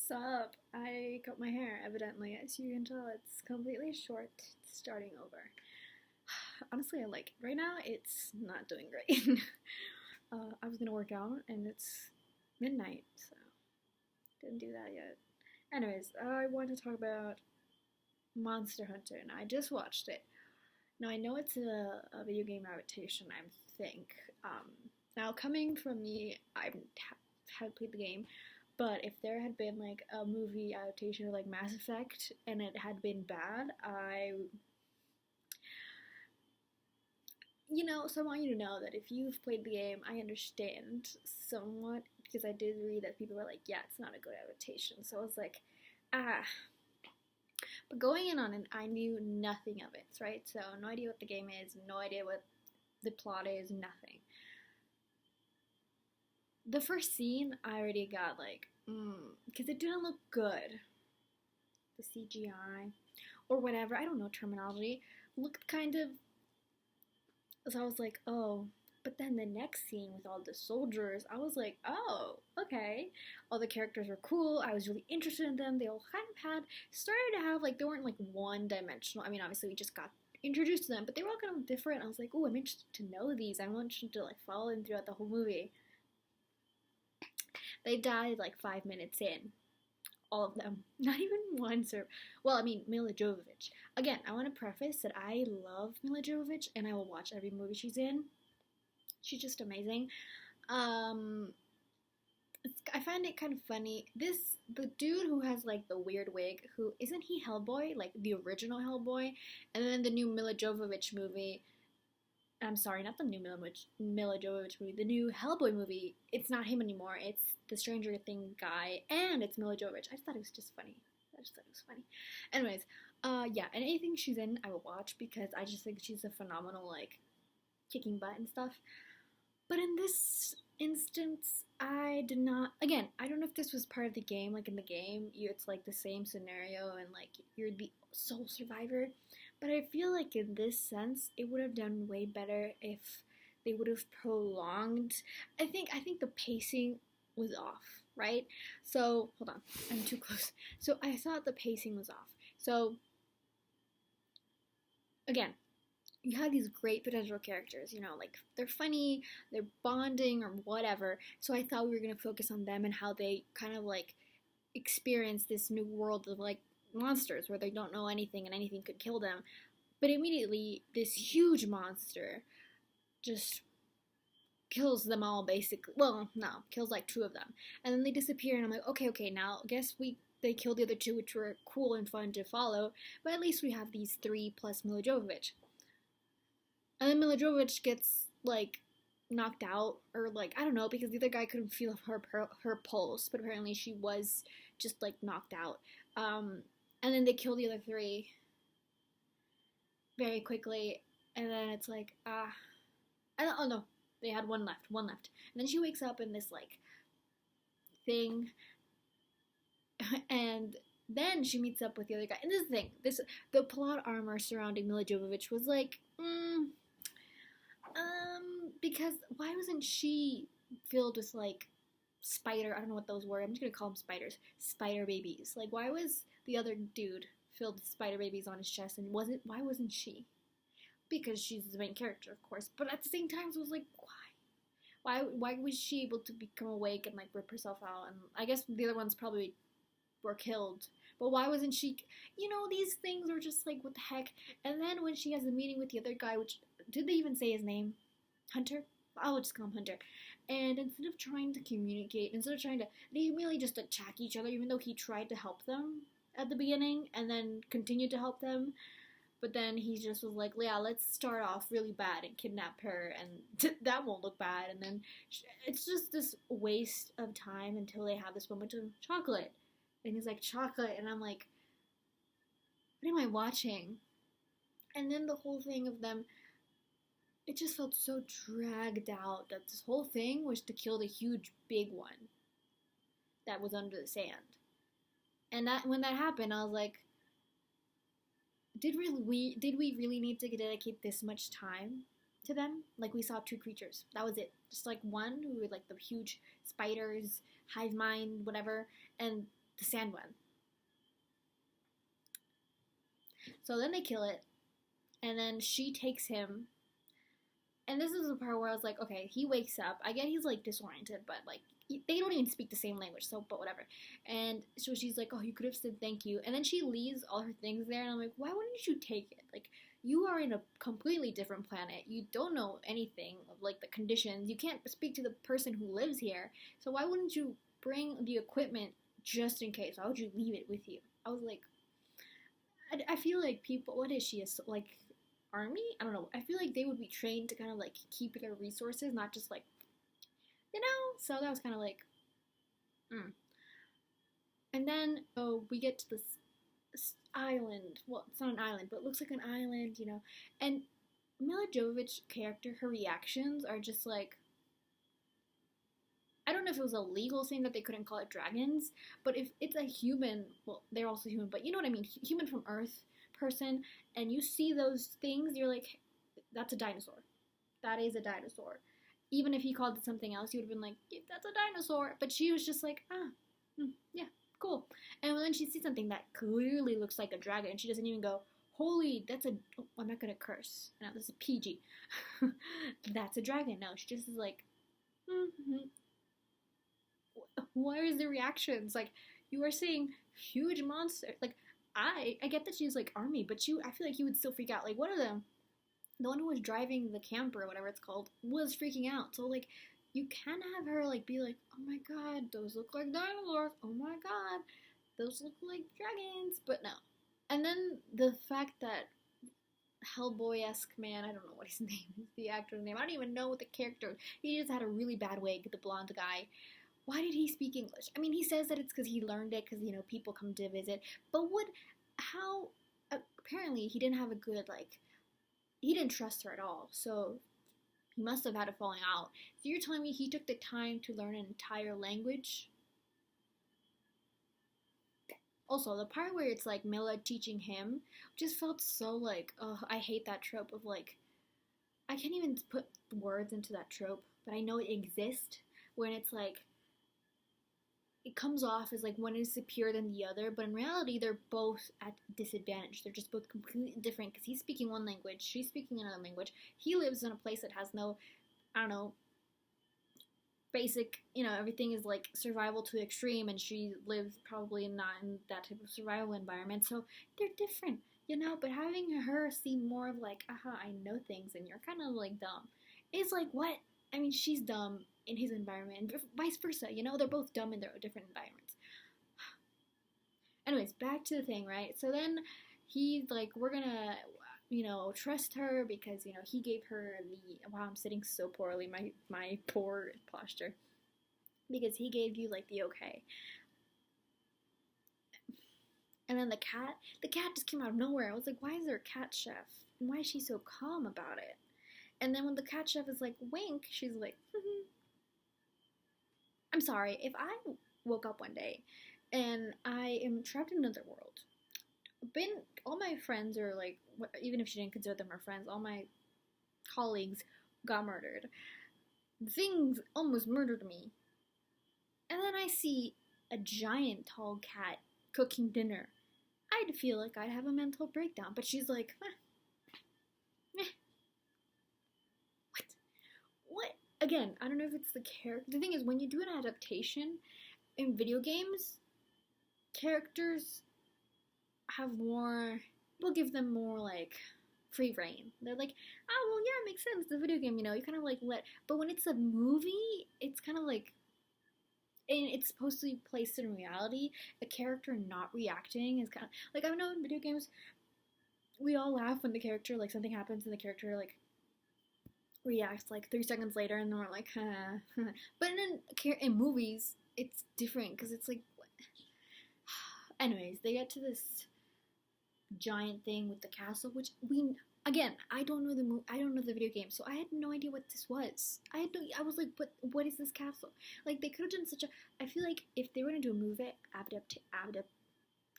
Sup? I cut my hair, evidently. As you can tell, it's completely short. It's starting over. Honestly, I like it. Right now, it's not doing great. I was gonna work out, and it's midnight, so didn't do that yet. Anyways, I want to talk about Monster Hunter, and I just watched it. Now, I know it's a video game adaptation, I think. Now, coming from me, I haven't played the game, but if there had been like a movie adaptation of like Mass Effect and it had been bad, so I want you to know that if you've played the game, I understand somewhat because I did read that people were like, yeah, it's not a good adaptation. So I was like, ah. But going in on it, I knew nothing of it, right? So no idea what the game is, no idea what the plot is, nothing. The first scene, I already got like, because it didn't look good. The CGI or whatever, I don't know terminology, looked kind of. So I was like, oh. But then the next scene with all the soldiers, I was like, oh, okay. All the characters were cool. I was really interested in them. They all started to have, like, they weren't, like, one dimensional. I mean, obviously, we just got introduced to them, but they were all kind of different. I was like, oh, I'm interested to know these. I'm interested to, like, follow them throughout the whole movie. They died, like, 5 minutes in. All of them. Not even one well, I mean, Mila Jovovich. Again, I want to preface that I love Mila Jovovich, and I will watch every movie she's in. She's just amazing. I find it kind of funny. The dude who has like the weird wig, who isn't he Hellboy, like the original Hellboy, and then the new Mila Jovovich movie. I'm sorry, not the new Mila Jovovich movie, the new Hellboy movie. It's not him anymore. It's the Stranger Thing guy, and it's Mila Jovovich. I just thought it was just funny. Anyways, yeah, and anything she's in, I will watch because I just think she's a phenomenal like kicking butt and stuff. But in this instance, I did not. Again, I don't know if this was part of the game. Like in the game, it's like the same scenario, and like you're the sole survivor. But I feel like in this sense, it would have done way better if they would have prolonged. I think the pacing was off, right? So hold on, I'm too close. So I thought the pacing was off. So again, you have these great potential characters, like they're funny, they're bonding or whatever. So I thought we were gonna focus on them and how they kind of like experience this new world of like monsters where they don't know anything and anything could kill them. But immediately this huge monster just kills them all basically. Well, no, kills like two of them. And then they disappear and I'm like, okay, now I guess they killed the other two, which were cool and fun to follow, but at least we have these three plus Mila Jovovich. And then Mila Jovovich gets, like, knocked out, or, like, I don't know, because the other guy couldn't feel her pulse, but apparently she was just, like, knocked out. And then they kill the other three very quickly, and then it's like, oh no, they had one left. And then she wakes up in this, like, thing, and then she meets up with the other guy. And this is the thing, the plot armor surrounding Mila Jovovich was like, because why wasn't she filled with like I don't know what those were. I'm just gonna call them spiders. Spider babies. Like, why was the other dude filled with spider babies on his chest, and why wasn't she? Because she's the main character, of course. But at the same time, it was like, why was she able to become awake and like rip herself out? And I guess the other ones probably were killed. But why wasn't she? These things are just like, what the heck? And then when she has a meeting with the other guy, which did they even say his name? Hunter? I'll just call him Hunter. And instead of trying to communicate, they really just attack each other, even though he tried to help them at the beginning and then continued to help them. But then he just was like, yeah, let's start off really bad and kidnap her, and that won't look bad. And then it's just this waste of time until they have this moment of chocolate. And he's like, chocolate, and I'm like, what am I watching? And then the whole thing of them, it just felt so dragged out that this whole thing was to kill the huge big one that was under the sand. And when that happened, I was like, did we really need to dedicate this much time to them? Like, we saw two creatures. That was it. Just like one who were like the huge spiders, hive mind, whatever, and the sand one. So then they kill it, and then she takes him. And this is the part where I was like, okay, he wakes up. I get he's like disoriented, but like they don't even speak the same language, so but whatever. And so she's like, oh, you could have said thank you. And then she leaves all her things there, and I'm like, why wouldn't you take it? Like, you are in a completely different planet. You don't know anything of like the conditions. You can't speak to the person who lives here. So why wouldn't you bring the equipment just in case? Why would you leave it with you? I was like, I feel like people. What is she? Like army? I don't know. I feel like they would be trained to kind of like keep their resources, not just like, you know. So that was kind of like, And then we get to this island. Well, it's not an island, but it looks like an island, you know. And Mila Jovovich's character, her reactions are just like, I don't know if it was a legal thing that they couldn't call it dragons, but if it's a human, well, they're also human, but you know what I mean, human from Earth person, and you see those things, you're like, that's a dinosaur. That is a dinosaur. Even if he called it something else, you would have been like, yeah, that's a dinosaur. But she was just like, yeah, cool. And then she sees something that clearly looks like a dragon, and she doesn't even go, holy, that's a, oh, I'm not gonna curse. No, this is PG. That's a dragon. No, she just is like, Where is the reactions? Like, you are seeing huge monsters. Like, I get that she's like army, but I feel like you would still freak out. Like, one of them, the one who was driving the camper or whatever it's called, was freaking out. So like, you can have her like be like, oh my god, those look like dinosaurs. Oh my god, those look like dragons. But no. And then the fact that Hellboy-esque man, I don't know what his name is, the actor's name. I don't even know what the character. He just had a really bad wig, the blonde guy. Why did he speak English? I mean, he says that it's because he learned it because, you know, people come to visit. But how, apparently he didn't have a good, like, he didn't trust her at all. So he must have had a falling out. So you're telling me he took the time to learn an entire language? Also, the part where it's like Mila teaching him just felt so like, oh, I hate that trope of like, I can't even put words into that trope, but I know it exists when it's like, it comes off as like one is superior than the other, but in reality, they're both at disadvantage. They're just both completely different because he's speaking one language, she's speaking another language. He lives in a place that has no, I don't know, basic, you know, everything is like survival to the extreme, and she lives probably not in that type of survival environment. So they're different, you know, but having her see more of like, I know things and you're kind of like dumb. It's like, what? I mean, she's dumb in his environment, and vice versa, you know, they're both dumb in their different environments. Anyways, back to the thing, right? So then he's like, we're gonna, you know, trust her because, you know, he gave her the, wow, I'm sitting so poorly, my poor posture, because he gave you like the okay. And then the cat just came out of nowhere. I was like, why is there a cat chef? And why is she so calm about it? And then when the cat chef is like, wink, she's like, I'm sorry, if I woke up one day and I am trapped in another world, all my friends are like, even if she didn't consider them her friends, all my colleagues got murdered. Things almost murdered me. And then I see a giant tall cat cooking dinner. I'd feel like I'd have a mental breakdown, but she's like, What? Again, I don't know if it's the character. The thing is, when you do an adaptation in video games, characters have more, we'll give them more like free reign. They're like, oh, well, yeah, it makes sense. The video game, you know, you kind of like but when it's a movie, it's kind of like, and it's supposed to be placed in reality, a character not reacting is kind of, like, I know in video games, we all laugh when the character, like, something happens and the character, like, reacts, like, 3 seconds later, and then we're like, But in movies, it's different, because it's like, what? Anyways, they get to this giant thing with the castle, which again, I don't know the video game, so I had no idea what this was. I was like, what is this castle? Like, they could have done I feel like if they were going to do a movie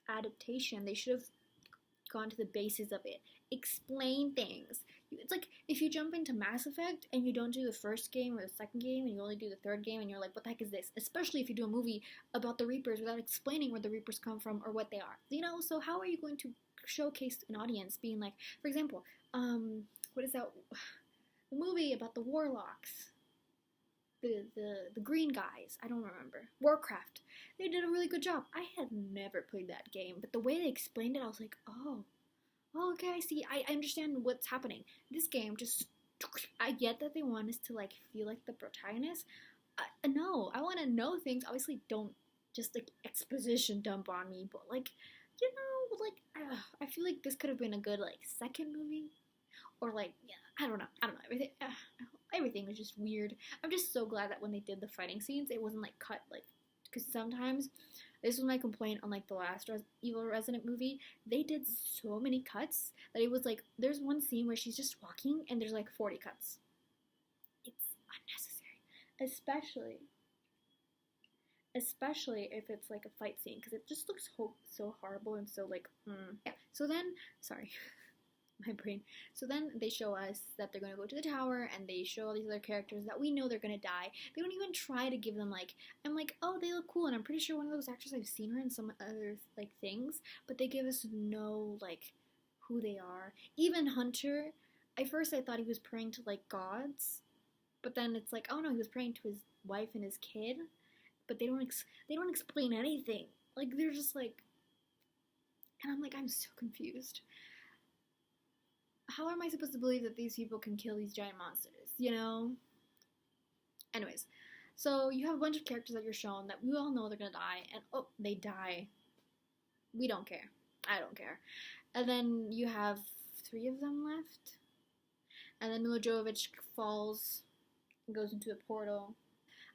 adaptation, they should have gone to the basis of it. Explain things. It's like if you jump into Mass Effect and you don't do the first game or the second game and you only do the third game and you're like, what the heck is this? Especially if you do a movie about the Reapers without explaining where the Reapers come from or what they are. You know, so how are you going to showcase an audience being like, for example, what is that? The movie about the Warlocks. The green guys, I don't remember. Warcraft. They did a really good job. I had never played that game, but the way they explained it, I was like, oh, okay, I see. I understand what's happening. This game just, I get that they want us to like feel like the protagonist. No, I want to know things. Obviously, don't just like exposition dump on me, but like, you know, like I feel like this could have been a good like second movie, or like yeah, I don't know. Everything was just weird. I'm just so glad that when they did the fighting scenes, it wasn't like cut like, because sometimes this was my complaint on like the last Evil Resident movie. They did so many cuts that it was like there's one scene where she's just walking and there's like 40 cuts. It's unnecessary, especially if it's like a fight scene, because it just looks so horrible and so like yeah. So then, sorry. My brain. So then they show us that they're going to go to the tower, and they show all these other characters that we know they're going to die. They don't even try to give them like, I'm like, oh, they look cool, and I'm pretty sure one of those actors, I've seen her in some other like things, but they give us no like who they are. Even Hunter, at first I thought he was praying to like gods, but then it's like, oh no, he was praying to his wife and his kid, but they don't explain anything. Like they're just like, and I'm like, I'm so confused. How am I supposed to believe that these people can kill these giant monsters, you know? Anyways, so you have a bunch of characters that you're shown that we all know they're gonna die, and oh, they die. We don't care. I don't care. And then you have 3 of them left. And then Milla Jovovich falls and goes into a portal.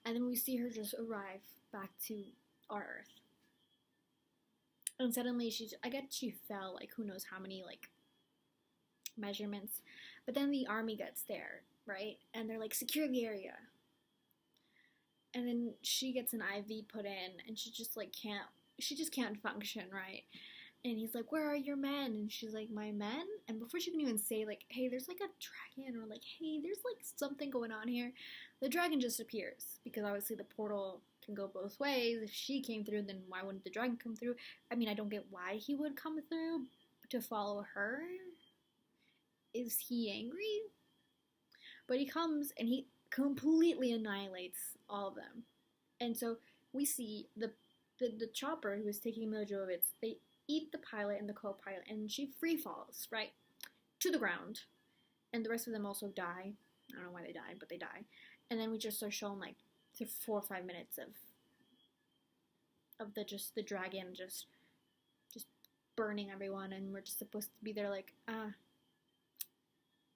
And then we see her just arrive back to our Earth. And suddenly I guess she fell like who knows how many like measurements, but then the army gets there, right? And they're like, secure the area. And then she gets an IV put in, and she just can't function, right? And he's like, where are your men? And she's like, my men? And before she can even say like, hey, there's like a dragon, or like, hey, there's like something going on here, the dragon just appears, because obviously the portal can go both ways. If she came through, then why wouldn't the dragon come through? I mean, I don't get why he would come through to follow her. Is he angry? But he comes and he completely annihilates all of them. And so we see the chopper who is taking Milla Jovovich, they eat the pilot and the co-pilot, and she free falls, right, to the ground. And the rest of them also die. I don't know why they died, but they die. And then we just are shown like 4 or 5 minutes of the dragon just burning everyone, and we're just supposed to be there like,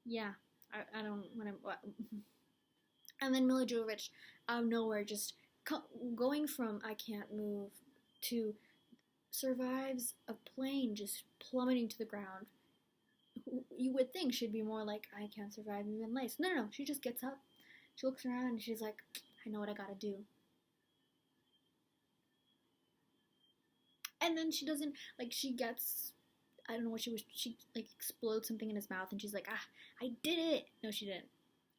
yeah, I don't want to. And then Milla Jovovich, out of nowhere, just going from I can't move to survives a plane just plummeting to the ground. You would think she'd be more like, I can't survive even less. No, she just gets up. She looks around and she's like, I know what I gotta do. And then she doesn't, like, she gets, I don't know what she like explodes something in his mouth, and she's like, I did it. No, she didn't.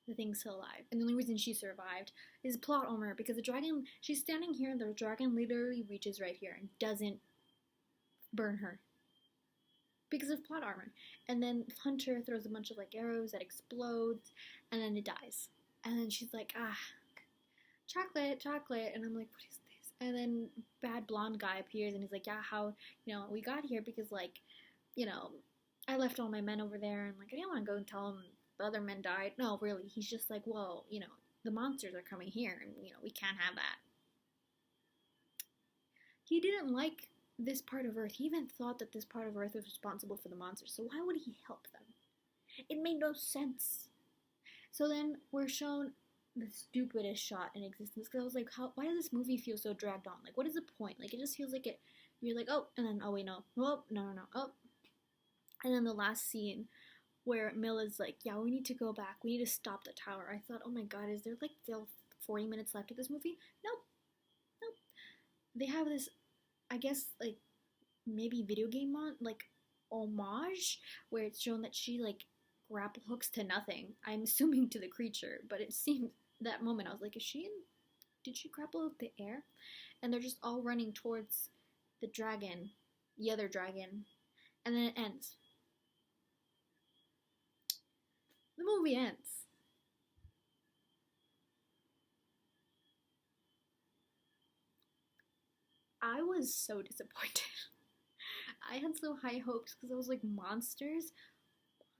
The thing's still alive. And the only reason she survived is plot armor, because the dragon, she's standing here, and the dragon literally reaches right here and doesn't burn her. Because of plot armor. And then Hunter throws a bunch of like arrows that explodes, and then it dies. And then she's like, chocolate. And I'm like, what is this? And then bad blonde guy appears, and he's like, yeah, how, we got here because like, I left all my men over there, and like, I didn't want to go and tell them the other men died. No, really, he's just like, well, the monsters are coming here, and we can't have that. He didn't like this part of Earth. He even thought that this part of Earth was responsible for the monsters, so why would he help them? It made no sense. So then we're shown the stupidest shot in existence, because I was like, why does this movie feel so dragged on? Like, what is the point? Like, it just feels like you're like, oh, and then, oh wait, no, oh, no, oh. And then the last scene where Milla's like, yeah, we need to go back, we need to stop the tower. I thought, oh my god, is there like still 40 minutes left of this movie? Nope. They have this, I guess, like, maybe video game like homage, where it's shown that she like grapple hooks to nothing. I'm assuming to the creature, but it seemed that moment I was like, is she in? Did she grapple hook the air? And they're just all running towards the dragon, the other dragon, and then it ends. The movie ends. I was so disappointed. I had so high hopes because I was like, monsters,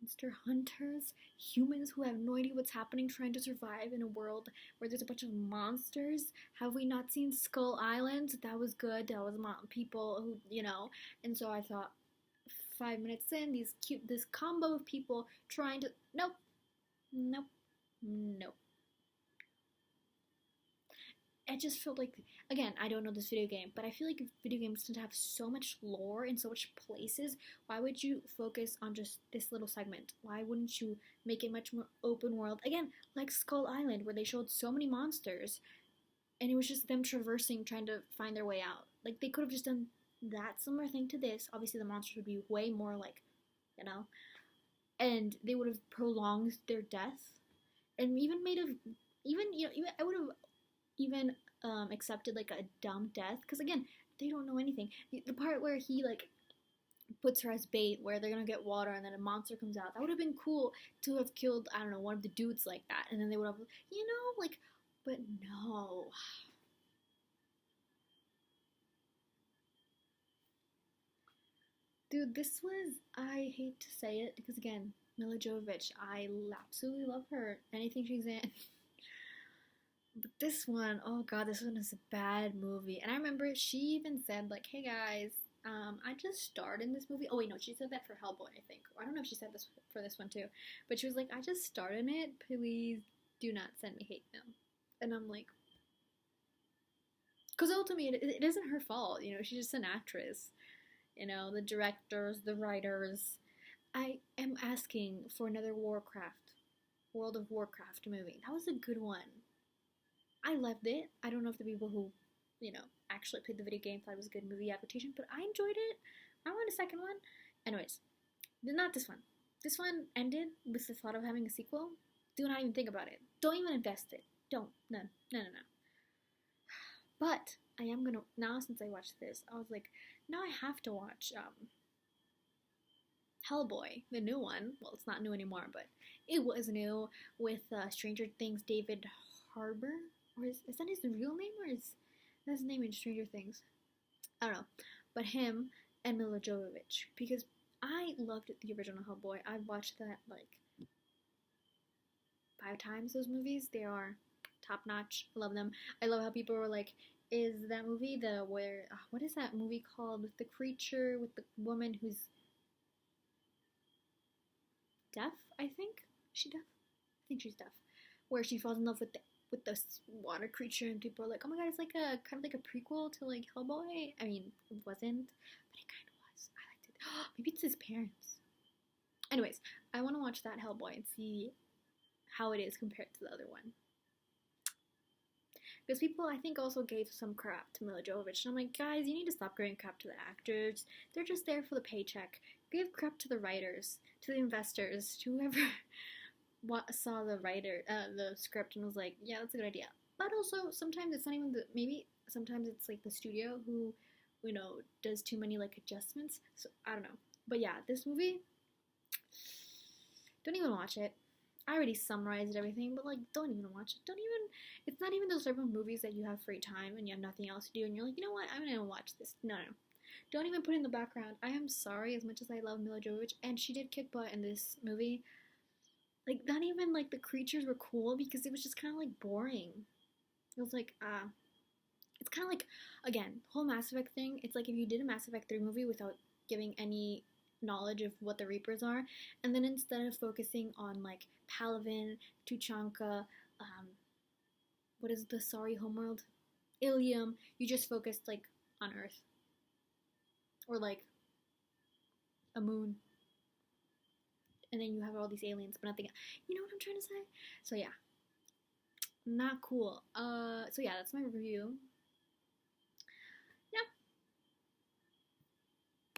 monster hunters, humans who have no idea what's happening trying to survive in a world where there's a bunch of monsters. Have we not seen Skull Island? That was good. That was people who, and so I thought 5 minutes in, this combo of people trying to, nope, nope, nope. It just felt like, again, I don't know this video game, but I feel like video games tend to have so much lore in so much places. Why would you focus on just this little segment? Why wouldn't you make it much more open world? Again, like Skull Island, where they showed so many monsters, and it was just them traversing, trying to find their way out. Like, they could have just done that similar thing to this. Obviously, the monsters would be way more like, and they would have prolonged their death, and even I would have even accepted like a dumb death, because again, they don't know anything. The part where he like puts her as bait, where they're gonna get water and then a monster comes out, that would have been cool to have killed, I don't know, one of the dudes like that, and then they would have, like, but no. Dude, this was, I hate to say it because again, Milla Jovovich, I absolutely love her, anything she's in. But this one, oh god, this one is a bad movie. And I remember she even said, like, hey guys, I just starred in this movie. Oh wait, no, she said that for Hellboy, I think. I don't know if she said this for this one too. But she was like, I just starred in it. Please do not send me hate mail. And I'm like, because ultimately it isn't her fault. She's just an actress. The directors, the writers. I am asking for another World of Warcraft movie. That was a good one. I loved it. I don't know if the people who, actually played the video game thought it was a good movie adaptation, but I enjoyed it. I want a second one. Anyways, not this one. This one ended with the thought of having a sequel. Do not even think about it. Don't even invest it. Don't. No. But I am gonna, now since I watched this, I was like, now I have to watch Hellboy, the new one. Well, it's not new anymore, but it was new, with Stranger Things David Harbour. Or is that his real name, or is that his name in Stranger Things? I don't know. But him and Milla Jovovich, because I loved the original Hellboy. I watched that like 5 times, those movies. They are top notch. I love them. I love how people were like, is that movie what is that movie called, with the creature, with the woman who's deaf, I think? Is she deaf? I think she's deaf. Where she falls in love with the water creature, and people are like, oh my god, it's like a kind of like a prequel to like Hellboy. I mean, it wasn't, but it kind of was. I liked it. Maybe it's his parents. Anyways, I want to watch that Hellboy and see how it is compared to the other one. Because people, I think, also gave some crap to Milla Jovovich. And I'm like, guys, you need to stop giving crap to the actors. They're just there for the paycheck. Give crap to the writers, to the investors, to whoever saw the script and was like, yeah, that's a good idea. But also, sometimes it's not even maybe sometimes it's like the studio who, does too many like adjustments. So, I don't know. But yeah, this movie, don't even watch it. I already summarized everything, but like, don't even watch it. It's not even those type of movies that you have free time and you have nothing else to do and you're like, you know what, I'm gonna watch this. No. Don't even put it in the background. I am sorry, as much as I love Milla Jovovich, and she did kick butt in this movie. Like, not even like the creatures were cool, because it was just kind of like boring. It was like, it's kind of like, again, whole Mass Effect thing. It's like if you did a Mass Effect 3 movie without giving any knowledge of what the Reapers are, and then instead of focusing on like Palaven, Tuchanka, what is the sorry homeworld, Ilium, you just focused like on Earth, or like a moon, and then you have all these aliens but nothing else. You know what I'm trying to say? So yeah, not cool. So yeah, that's my review